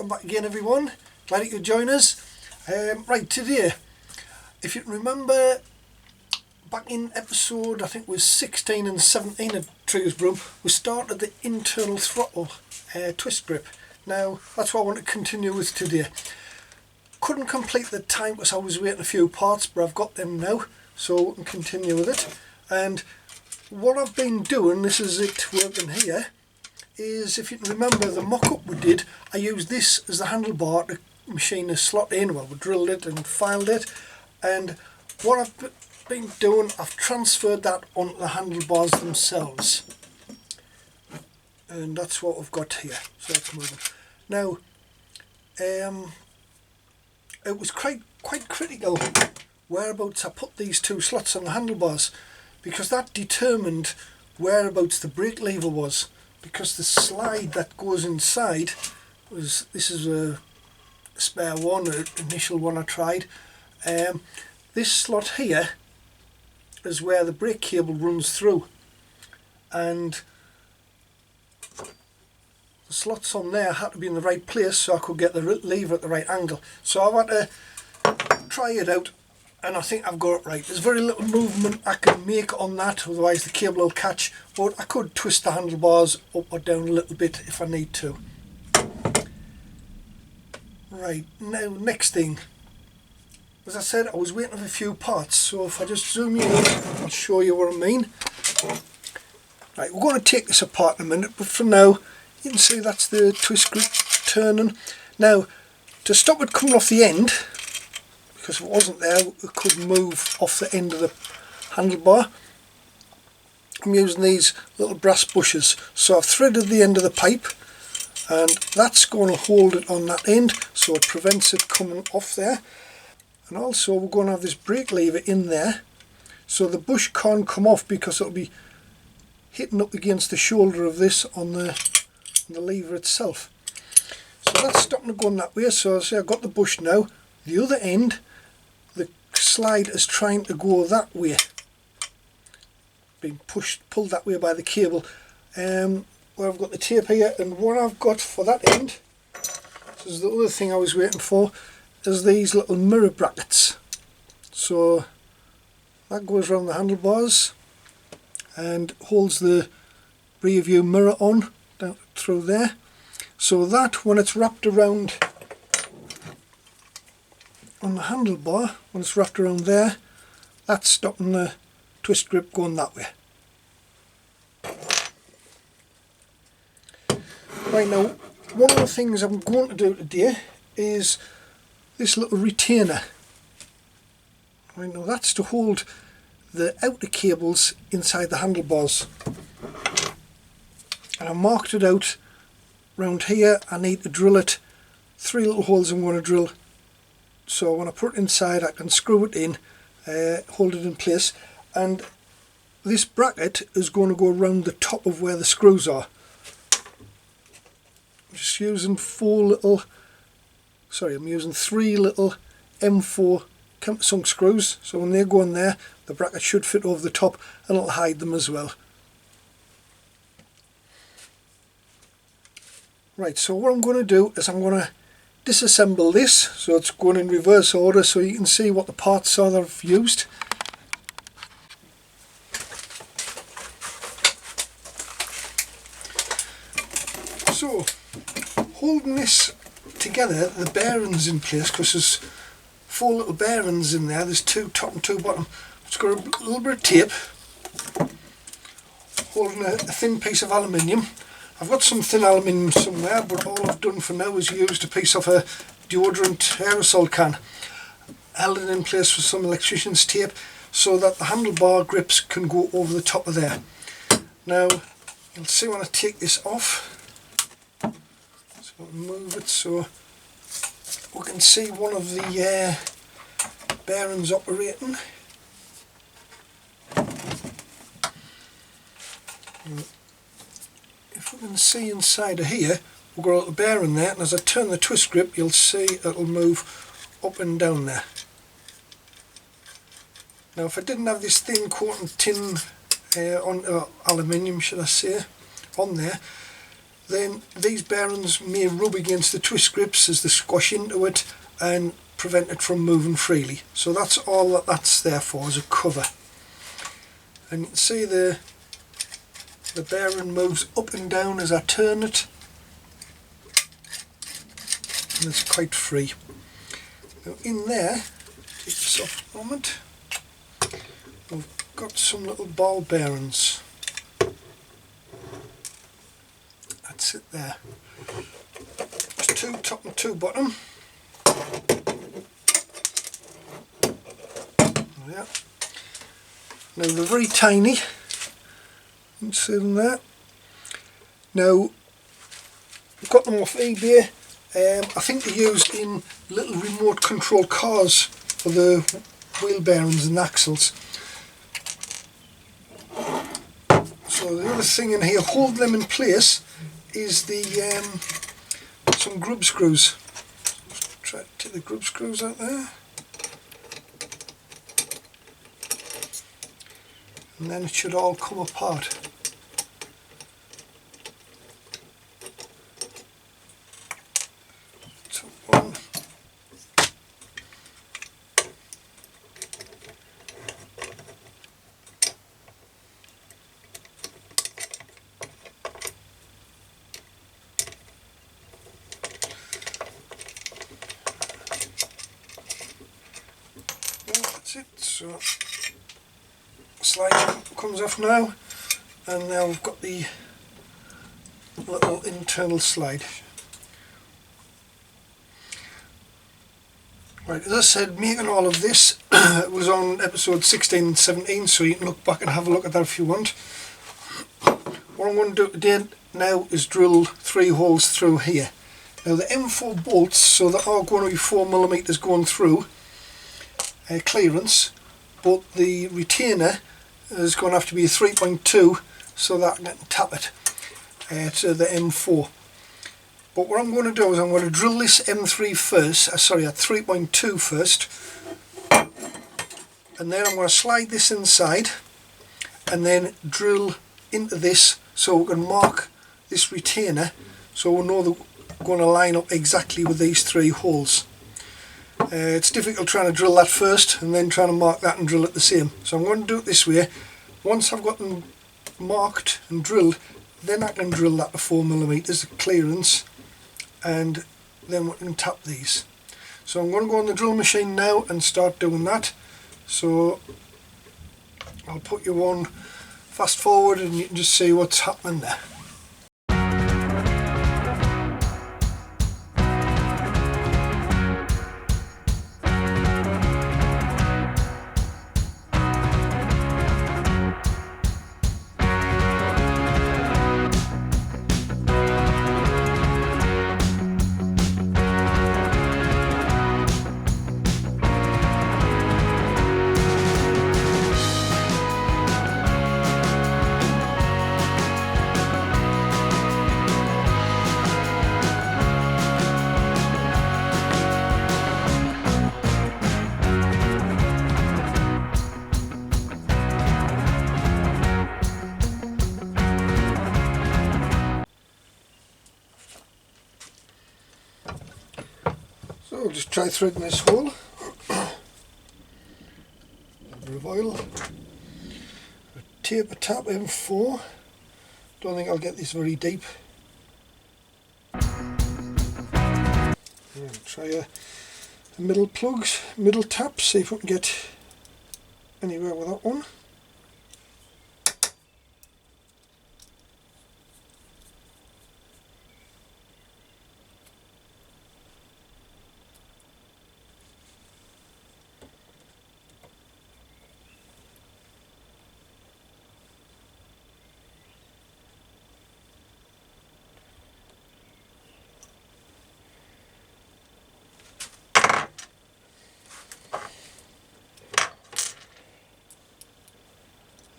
back again, everyone. Glad you could join us. Right, today, if you can remember back in episode, I think it was 16 and 17 of Triggers Broom, we started the internal throttle twist grip. Now, that's what I want to continue with today. Couldn't complete the time because I was waiting a few parts, but I've got them now, so we can continue with it. And what I've been doing, this is it working here, is if you can remember the mock-up we did, I used this as the handlebar to machine the slot in. Well, we drilled it and filed it, and what I've been doing, I've transferred that onto the handlebars themselves, and that's what we've got here. So that's moving. Now, it was quite critical whereabouts I put these two slots on the handlebars, because that determined whereabouts the brake lever was. Because the slide that goes inside was, this is a spare one, an initial one I tried. This slot here is where the brake cable runs through, and the slots on there had to be in the right place so I could get the lever at the right angle. So I want to try it out, and I think I've got it right. There's very little movement I can make on that, otherwise the cable will catch, but I could twist the handlebars up or down a little bit if I need to. Right, now next thing, as I said, I was waiting for a few parts, so if I just zoom you in, I'll show you what I mean. Right, we're going to take this apart in a minute, but for now you can see that's the twist grip turning. Now, to stop it coming off the end, because if it wasn't there it could move off the end of the handlebar, I'm using these little brass bushes. So I've threaded the end of the pipe, and that's going to hold it on that end so it prevents it coming off there. And also we're going to have this brake lever in there, so the bush can't come off because it'll be hitting up against the shoulder of this on the lever itself. So that's stopping it going that way. So see, I've got the bush now. The other end, the slide is trying to go that way, being pulled that way by the cable. Where I've got the tape here, and what I've got for that end, this is the other thing I was waiting for, is these little mirror brackets. So that goes around the handlebars and holds the rear view mirror on down through there, so that when it's wrapped around on the handlebar, when it's wrapped around there, that's stopping the twist grip going that way. Right, now one of the things I'm going to do today is this little retainer. Right, now that's to hold the outer cables inside the handlebars, and I marked it out round here. I need to drill it, 3 little holes I'm going to drill, so when I put it inside I can screw it in, hold it in place, and this bracket is going to go around the top of where the screws are. I'm just using 3 little M4 countersunk screws, so when they go in there the bracket should fit over the top and it'll hide them as well. Right, so what I'm going to do is I'm going to disassemble this, so it's going in reverse order so you can see what the parts are that I've used. So, holding this together, the bearings in place, because there's 4 little bearings in there, there's 2 top and 2 bottom. It's got a little bit of tape holding a thin piece of aluminium. I've got some thin aluminium somewhere, but all I've done for now is used a piece of a deodorant aerosol can. Held it in place with some electrician's tape so that the handlebar grips can go over the top of there. Now, you'll see when I take this off, so I'll move it so we can see one of the bearings operating. If we can see inside of here, we've got a little bearing there, and as I turn the twist grip you'll see it'll move up and down there. Now if I didn't have this thin coating tin aluminium, should I say, on there, then these bearings may rub against the twist grips as they squash into it and prevent it from moving freely. So that's all that that's there for, as a cover. And you can see the bearing moves up and down as I turn it, and it's quite free. Now in there, take this off a moment, we've got some little ball bearings. That's it there. There's two top and two bottom. Yeah. Now they're very tiny. You can see them there. Now, I've got them off eBay. I think they're used in little remote control cars for the wheel bearings and axles. So the other thing in here, hold them in place, is the some grub screws. Just try to take the grub screws out there. And then it should all come apart. So one. Well, that's it. So slide comes off now, and now we've got the little internal slide. Right, as I said, making all of this was on episode 16 and 17, so you can look back and have a look at that if you want. What I'm going to do today now is drill 3 holes through here. Now the M4 bolts, so there are going to be 4mm going through clearance, but the retainer is going to have to be a 3.2 so that I can tap it to the M4. But what I'm going to do is I'm going to drill this M3 first, sorry, at 3.2 first, and then I'm going to slide this inside and then drill into this so we can mark this retainer so we know they're going to line up exactly with these 3 holes. It's difficult trying to drill that first and then trying to mark that and drill it the same. So I'm going to do it this way. Once I've got them marked and drilled, then I can drill that to 4mm of clearance, and then we can tap these. So I'm going to go on the drill machine now and start doing that. So I'll put you on fast forward and you can just see what's happening there. So I'll just try threading this hole. A bit of oil. A taper tap M4. Don't think I'll get this very deep. And try a middle plugs, middle tap, see if we can get anywhere with that one.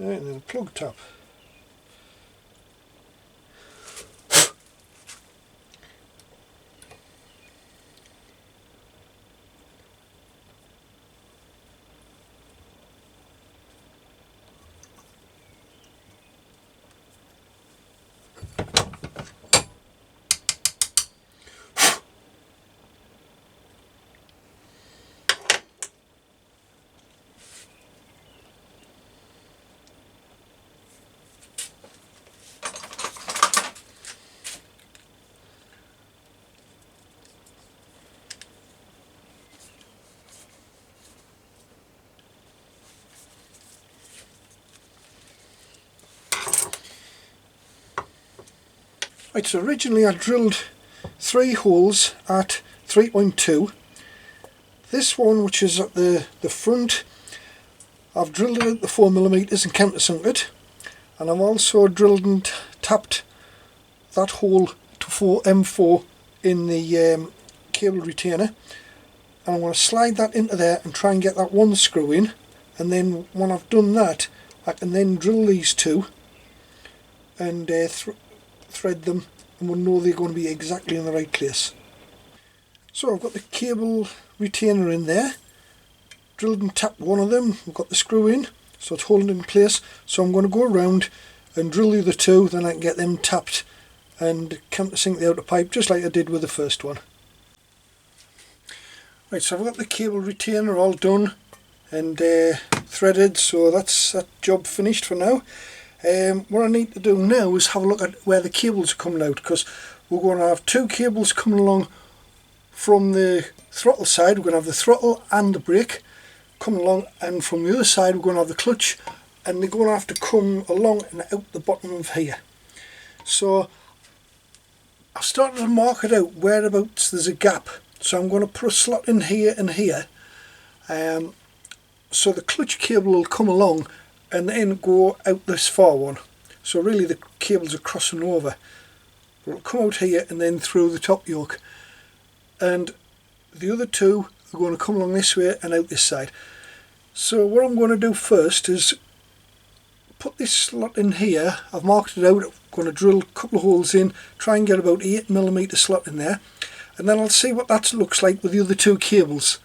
Right, and then a plug tap. Right, so originally I drilled 3 holes at 3.2. This one, which is at the front, I've drilled it at the 4mm and countersunk it, and I've also drilled and tapped that hole to M4 in the cable retainer, and I'm going to slide that into there and try and get that one screw in, and then when I've done that I can then drill these two and thread them, and we'll know they're going to be exactly in the right place. So I've got the cable retainer in there, drilled and tapped one of them, we've got the screw in, so it's holding in place. So I'm going to go around and drill the other two, then I can get them tapped and countersink the outer pipe just like I did with the first one. Right, so I've got the cable retainer all done and threaded, so that's that job finished for now. What I need to do now is have a look at where the cables are coming out, because we're going to have 2 cables coming along from the throttle side. We're going to have the throttle and the brake coming along, and from the other side we're going to have the clutch, and they're going to have to come along and out the bottom of here. So I've started to mark it out whereabouts there's a gap, so I'm going to put a slot in here and here, so the clutch cable will come along and then go out this far one. So really the cables are crossing over, but it'll come out here and then through the top yoke, and the other 2 are going to come along this way and out this side. So what I'm going to do first is put this slot in here. I've marked it out. I'm going to drill a couple of holes in, try and get about 8mm slot in there, and then I'll see what that looks like with the other 2 cables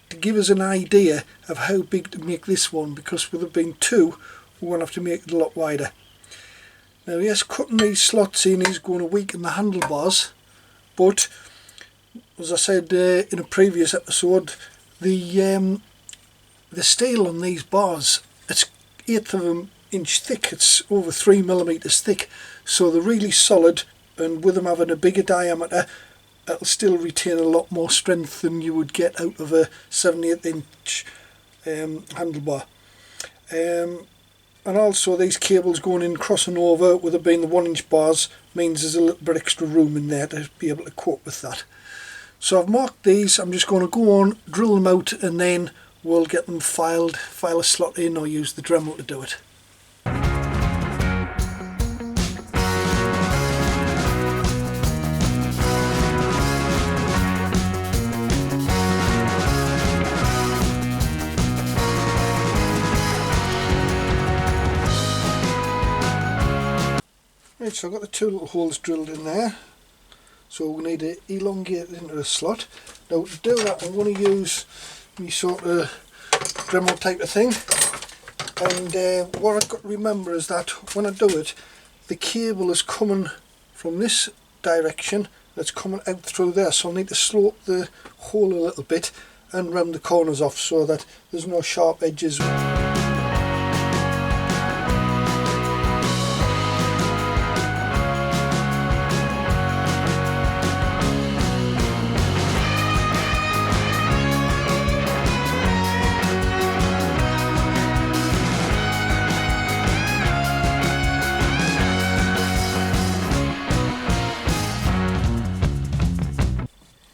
to give us an idea of how big to make this one, because with there being 2 we're going to have to make it a lot wider. Now yes, cutting these slots in is going to weaken the handlebars, but as I said in a previous episode, the steel on these bars, it's 1/8 of an inch thick, it's over 3mm thick, so they're really solid, and with them having a bigger diameter it'll still retain a lot more strength than you would get out of a 7/8 inch handlebar. And also these cables going in crossing over, with it being the 1-inch bars, means there's a little bit extra room in there to be able to cope with that. So I've marked these. I'm just going to go on, drill them out, and then we'll get them filed, file a slot in, or use the Dremel to do it. Right, so I've got the 2 little holes drilled in there, so we need to elongate it into a slot. Now to do that I'm going to use my sort of Dremel type of thing, and what I've got to remember is that when I do it, the cable is coming from this direction, that's coming out through there, so I need to slope the hole a little bit and round the corners off so that there's no sharp edges.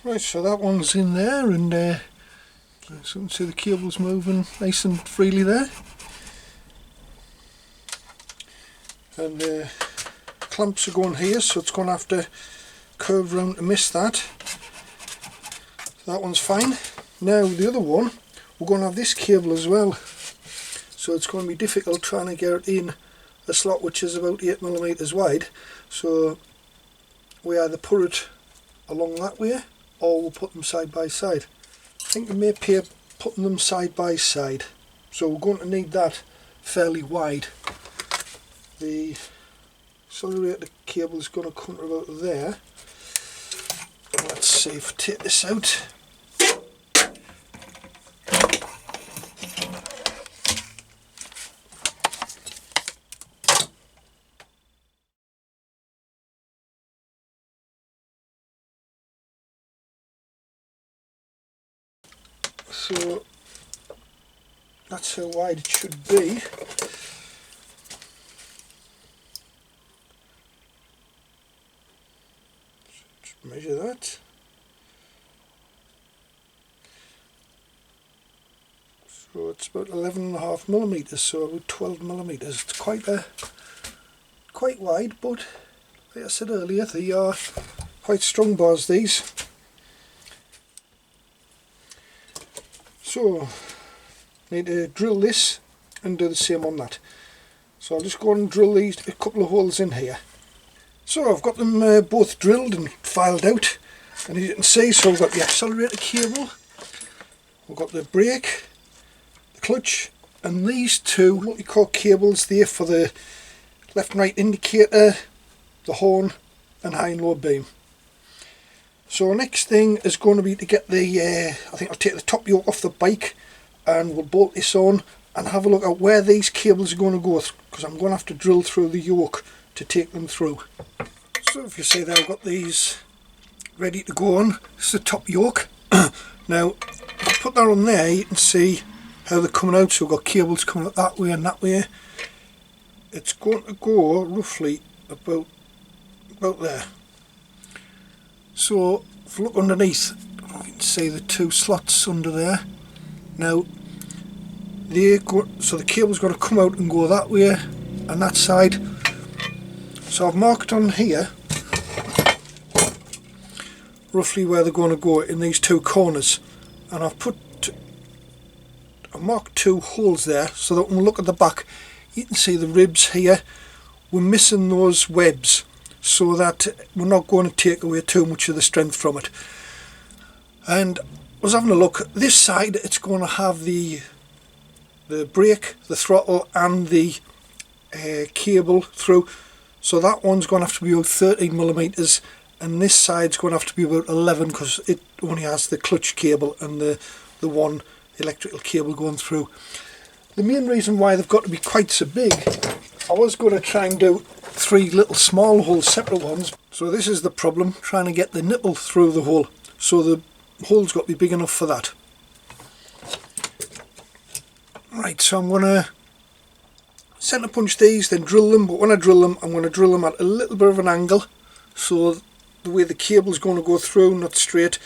Right, so that one's in there, and so you can see the cable's moving nice and freely there. And clamps are going here, so it's going to have to curve round to miss that. So that one's fine. Now the other one, we're going to have this cable as well, so it's going to be difficult trying to get it in a slot which is about 8mm wide. So we either put it along that way, or we'll put them side by side. I think it may appear putting them side by side, so we're going to need that fairly wide. The accelerator cable is going to come about there. Let's see if I take this out. So that's how wide it should be. about 11.5mm, so about 12mm. It's quite wide, but like I said earlier, they are quite strong bars, these. So need to drill this and do the same on that. So I'll just go and drill these a couple of holes in here. So I've got them both drilled and filed out, and as you can see, so we've got the accelerator cable, we've got the brake, the clutch, and these two multi-core cables there for the left and right indicator, the horn and high and low beam. So next thing is going to be to get the, I think I'll take the top yoke off the bike and we'll bolt this on and have a look at where these cables are going to go, because I'm going to have to drill through the yoke to take them through. So if you see there, I've got these ready to go on. This is the top yoke. Now if I put that on there, you can see how they're coming out. So we've got cables coming out that way and that way. It's going to go roughly about there. So if you look underneath, you can see the two slots under there. Now so the cable's going to come out and go that way and that side. So I've marked on here roughly where they're going to go in these two corners, and I've marked two holes there so that when we look at the back, you can see the ribs here. We're missing those webs so that we're not going to take away too much of the strength from it. And I was having a look, this side it's going to have the brake, the throttle and the cable through, so that one's going to have to be about 13mm, and this side's going to have to be about 11 because it only has the clutch cable and the one electrical cable going through. The main reason why they've got to be quite so big, I was going to try and do 3 little small holes, separate ones. So this is the problem, trying to get the nipple through the hole. So the hole's got to be big enough for that. Right, so I'm going to centre punch these, then drill them, but when I drill them, I'm going to drill them at a little bit of an angle, so the way the cable's going to go through, not straight,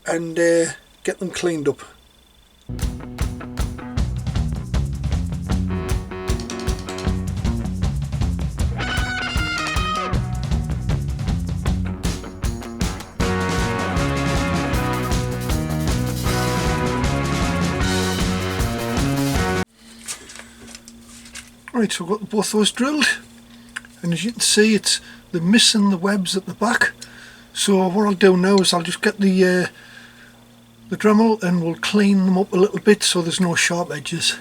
and get them cleaned up. Right, so I've got both those drilled, and as you can see, they're missing the webs at the back. So what I'll do now is I'll just get the Dremel and we'll clean them up a little bit so there's no sharp edges.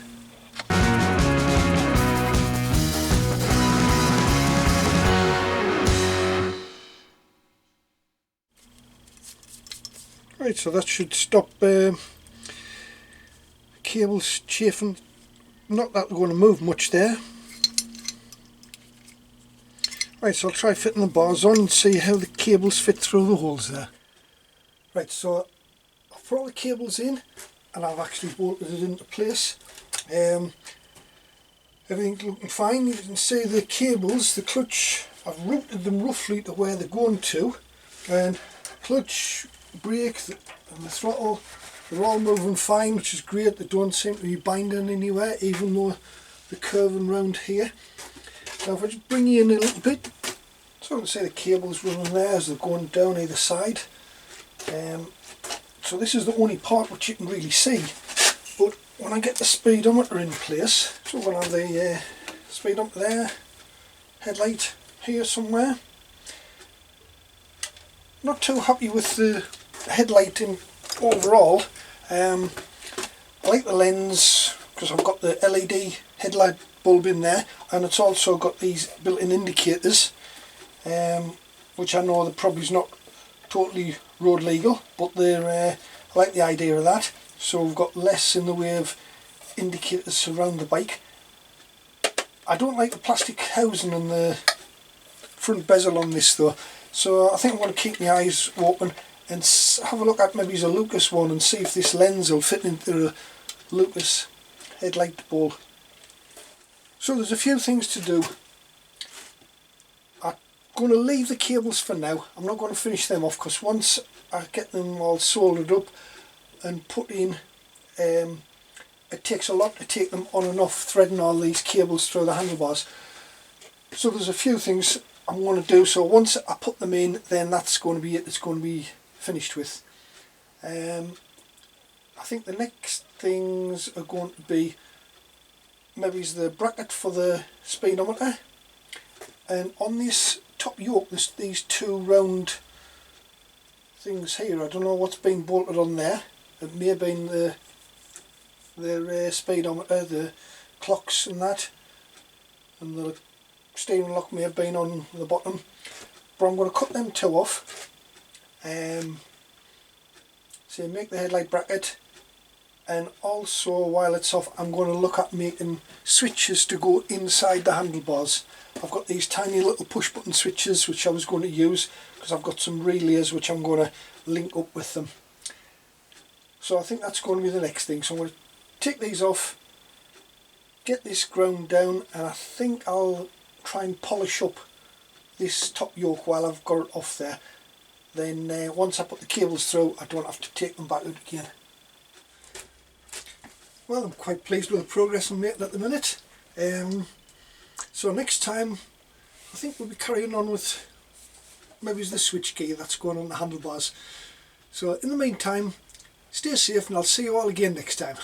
Right, so that should stop cables chafing. Not that they're going to move much there. Right, so I'll try fitting the bars on and see how the cables fit through the holes there. Right, so I've put all the cables in and I've actually bolted it into place. Everything's looking fine. You can see the cables, the clutch, I've routed them roughly to where they're going to, and clutch, brake and the throttle, they're all moving fine, which is great. They don't seem to be binding anywhere, even though they're curving round here. Now if I just bring you in a little bit, so I can see the cables running there as they're going down either side. So this is the only part which you can really see, but when I get the speedometer in place, so we'll have the speedometer there, headlight here somewhere. Not too happy with the headlight in overall. I like the lens because I've got the LED headlight bulb in there, and it's also got these built-in indicators, which I know that probably is not totally road legal, but they're I like the idea of that. So we've got less in the way of indicators around the bike. I don't like the plastic housing and the front bezel on this though, so I think I'm going to keep my eyes open and have a look at maybe a Lucas one and see if this lens will fit into a Lucas headlight bulb. So there's a few things to do. I'm going to leave the cables for now. I'm not going to finish them off because once I get them all soldered up and put in a it takes a lot to take them on and off, threading all these cables through the handlebars. So there's a few things I'm going to do. So once I put them in, then that's going to be it. It's going to be finished with. I think the next things are going to be maybe the bracket for the speedometer, and on this top yoke there's these two round things here. I don't know what's been bolted on there. It may have been the speedometer, the clocks and that, and the steering lock may have been on the bottom, but I'm going to cut them two off. So make the headlight bracket, and also while it's off I'm going to look at making switches to go inside the handlebars. I've got these tiny little push button switches which I was going to use because I've got some relays which I'm going to link up with them. So I think that's going to be the next thing. So I'm going to take these off, get this ground down, and I think I'll try and polish up this top yoke while I've got it off there. Then once I put the cables through, I don't have to take them back out again. Well, I'm quite pleased with the progress I'm making at the minute. So next time I think we'll be carrying on with maybe the switch key that's going on the handlebars. So in the meantime, stay safe and I'll see you all again next time.